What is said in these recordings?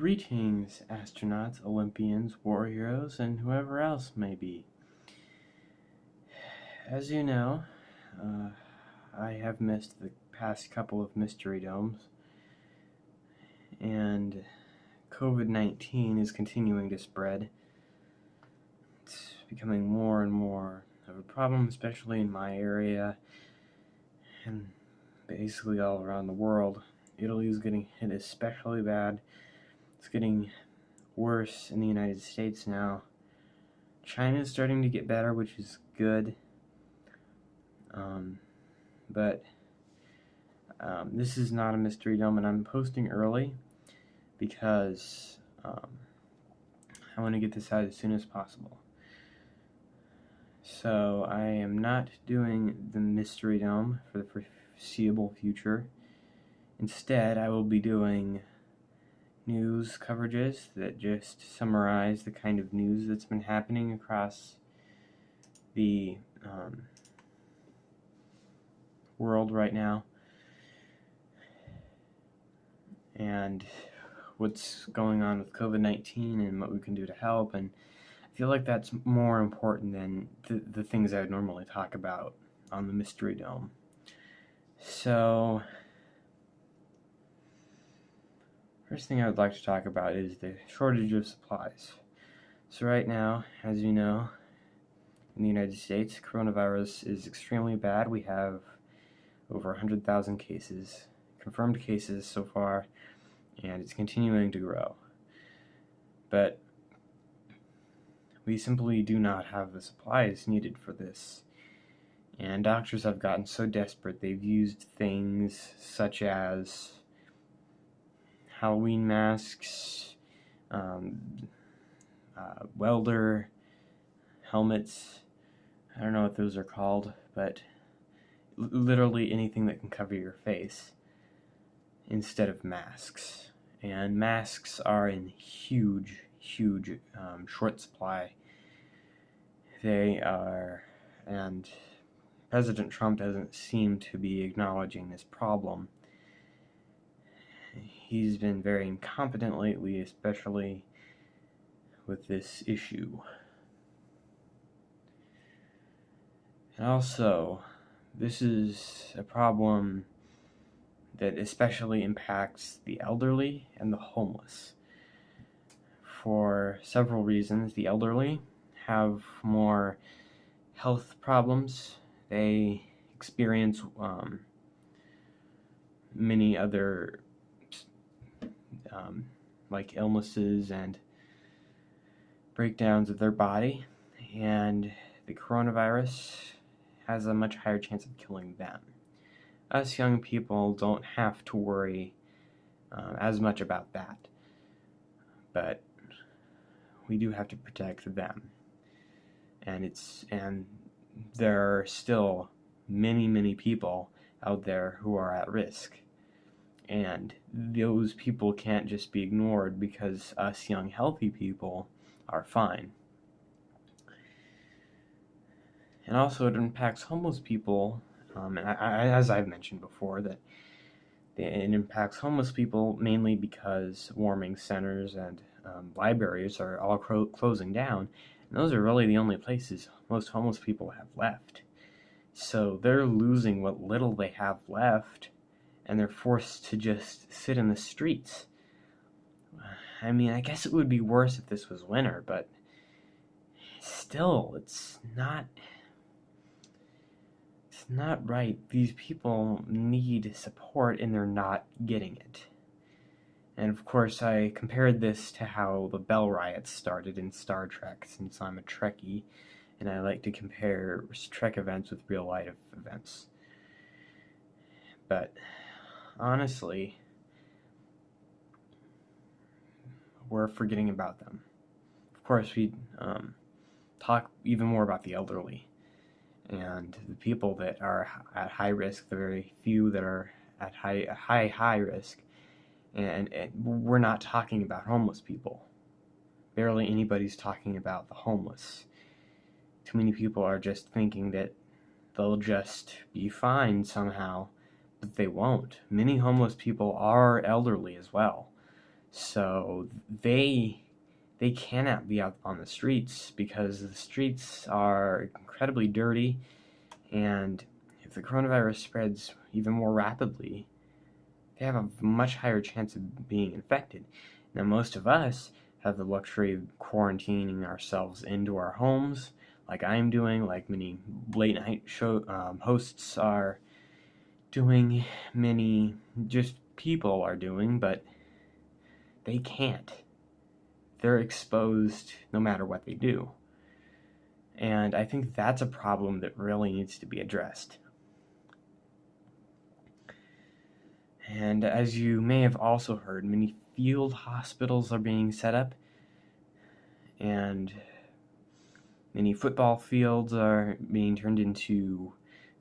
Greetings, astronauts, Olympians, war heroes, and whoever else may be. As you know, uh, I have missed the past couple of Mystery Domes, and COVID-19 is continuing to spread. It's becoming more and more of a problem, especially in my area, and basically all around the world. Italy is getting hit especially bad. It's getting worse in the United States now. China is starting to get better, which is good. But this is not a mystery dome, and I'm posting early because I want to get this out as soon as possible. So I am not doing the mystery dome for the foreseeable future. Instead, I will be doing news coverages that just summarize the kind of news that's been happening across the world right now, and what's going on with COVID-19 and what we can do to help. And I feel like that's more important than the things I would normally talk about on the Mystery Dome. So, first thing I would like to talk about is the shortage of supplies. So right now, as you know, in the United States, coronavirus is extremely bad. We have over 100,000 cases, confirmed cases so far, and it's continuing to grow. But we simply do not have the supplies needed for this. And doctors have gotten so desperate, they've used things such as Halloween masks, welder helmets. I don't know what those are called, but literally anything that can cover your face instead of masks. And masks are in huge short supply. They are, and President Trump doesn't seem to be acknowledging this problem. He's been very incompetent lately, especially with this issue. And also, this is a problem that especially impacts the elderly and the homeless. For several reasons, the elderly have more health problems. They experience many other like illnesses and breakdowns of their body, and the coronavirus has a much higher chance of killing them. Us young people don't have to worry as much about that, but we do have to protect them. And there are still many people out there who are at risk, and those people can't just be ignored because us young healthy people are fine. And also it impacts homeless people, and as I've mentioned before, that it impacts homeless people mainly because warming centers and libraries are all closing down, and those are really the only places most homeless people have left. So they're losing what little they have left, and they're forced to just sit in the streets. I mean, I guess it would be worse if this was winter, but still, it's not right. These people need support, and they're not getting it. And of course, I compared this to how the Bell Riots started in Star Trek, since I'm a Trekkie, and I like to compare Trek events with real-life events. But honestly, we're forgetting about them. Of course, we talk even more about the elderly and the people that are at high risk, the very few that are at high risk, and we're not talking about homeless people. Barely anybody's talking about the homeless. Too many people are just thinking that they'll just be fine somehow, but they won't. Many homeless people are elderly as well, So they cannot be out on the streets because the streets are incredibly dirty, and if the coronavirus spreads even more rapidly, they have a much higher chance of being infected. Now, most of us have the luxury of quarantining ourselves into our homes, like I'm doing, like many late night show hosts are doing, many just people are doing, but they can't. They're exposed no matter what they do. And I think that's a problem that really needs to be addressed. And as you may have also heard, many field hospitals are being set up, and many football fields are being turned into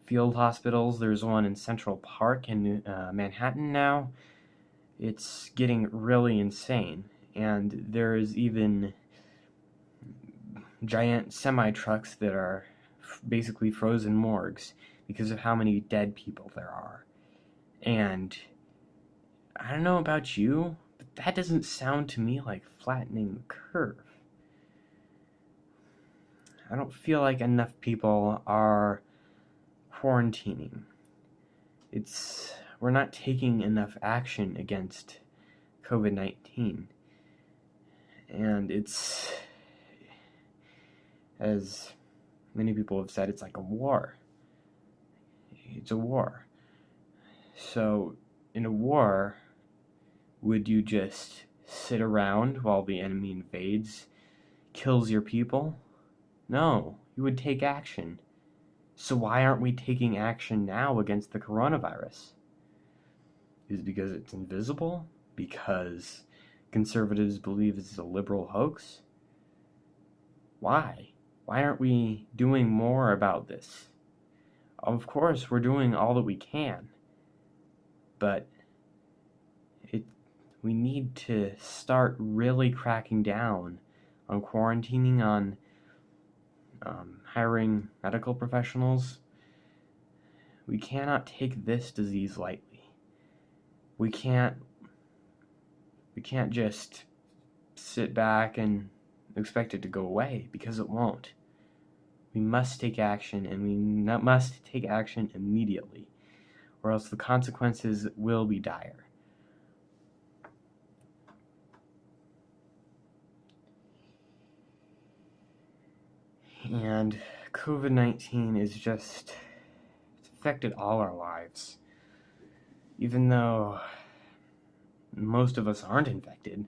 field hospitals. There's one in Central Park in Manhattan now. It's getting really insane, and there's even giant semi-trucks that are basically frozen morgues because of how many dead people there are. And I don't know about you, but that doesn't sound to me like flattening the curve. I don't feel like enough people are quarantining. We're not taking enough action against COVID-19. And it's, as many people have said, it's like a war. It's a war. So, in a war, would you just sit around while the enemy invades, kills your people? No, you would take action. So why aren't we taking action now against the coronavirus? Is it because it's invisible? Because conservatives believe it's a liberal hoax? Why? Why aren't we doing more about this? Of course, we're doing all that we can, but we need to start really cracking down on quarantining, on hiring medical professionals. We cannot take this disease lightly. We can't just sit back and expect it to go away, because it won't. We must take action, and we must take action immediately, or else the consequences will be dire. And COVID-19 is it's affected all our lives. Even though most of us aren't infected,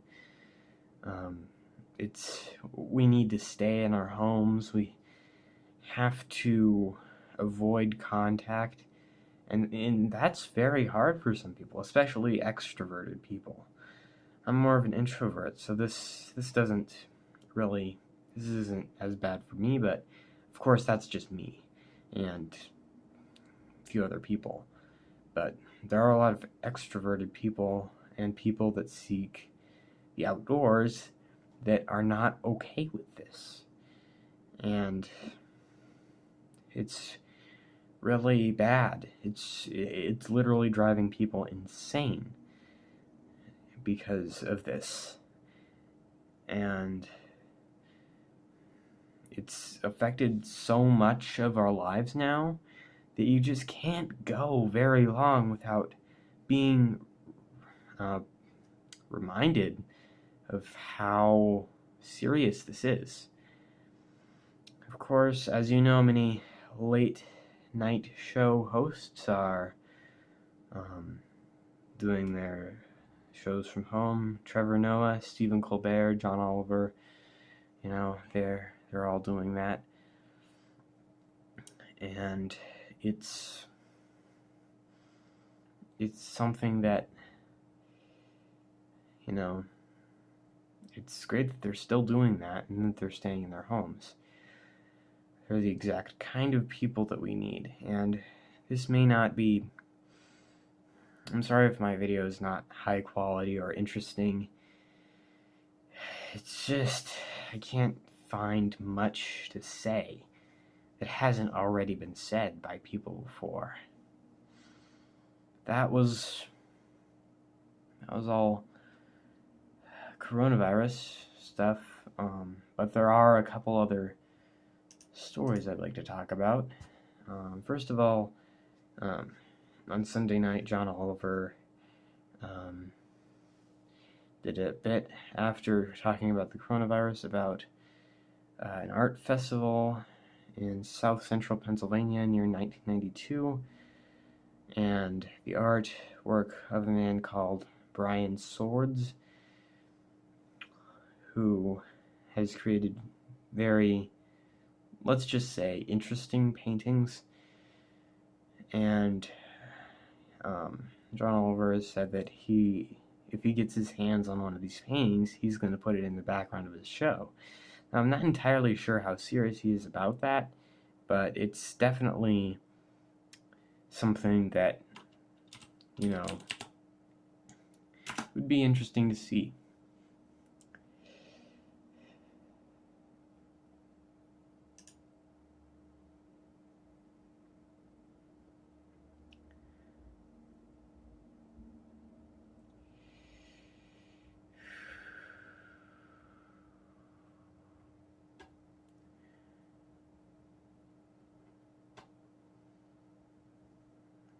we need to stay in our homes. We have to avoid contact, and that's very hard for some people, especially extroverted people. I'm more of an introvert, so this isn't as bad for me, but of course that's just me and a few other people. But there are a lot of extroverted people and people that seek the outdoors that are not okay with this. And it's really bad. It's literally driving people insane because of this. And it's affected so much of our lives now that you just can't go very long without being reminded of how serious this is. Of course, as you know, many late night show hosts are doing their shows from home. Trevor Noah, Stephen Colbert, John Oliver, they're all doing that. And it's something that, it's great that they're still doing that and that they're staying in their homes. They're the exact kind of people that we need. And this may not be, I'm sorry if my video is not high quality or interesting. It's just, I can't find much to say that hasn't already been said by people before. That was all coronavirus stuff, but there are a couple other stories I'd like to talk about. First of all, on Sunday night, John Oliver did a bit after talking about the coronavirus about an art festival in south central Pennsylvania near 1992, and the artwork of a man called Brian Swords, who has created very, let's just say, interesting paintings. And John Oliver has said that if he gets his hands on one of these paintings, he's going to put it in the background of his show. Now, I'm not entirely sure how serious he is about that, but it's definitely something that, would be interesting to see.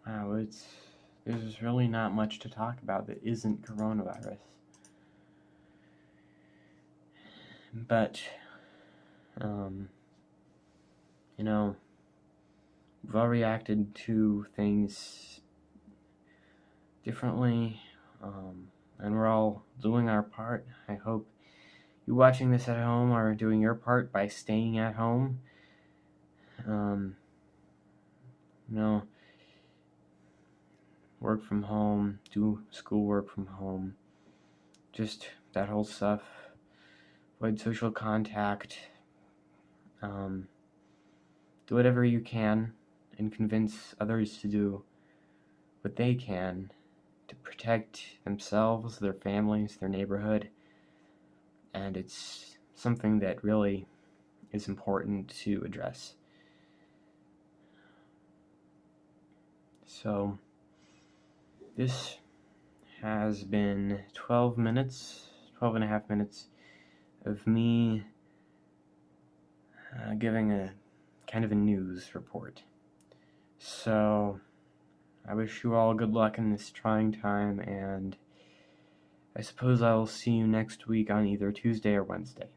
Wow, there's really not much to talk about that isn't coronavirus. But, we've all reacted to things differently, and we're all doing our part. I hope you watching this at home are doing your part by staying at home. Work from home, do schoolwork from home, just that whole stuff. Avoid social contact. Do whatever you can and convince others to do what they can to protect themselves, their families, their neighborhood. And it's something that really is important to address. So, this has been 12 and a half minutes of me giving a kind of a news report. So, I wish you all good luck in this trying time, and I suppose I will see you next week on either Tuesday or Wednesday.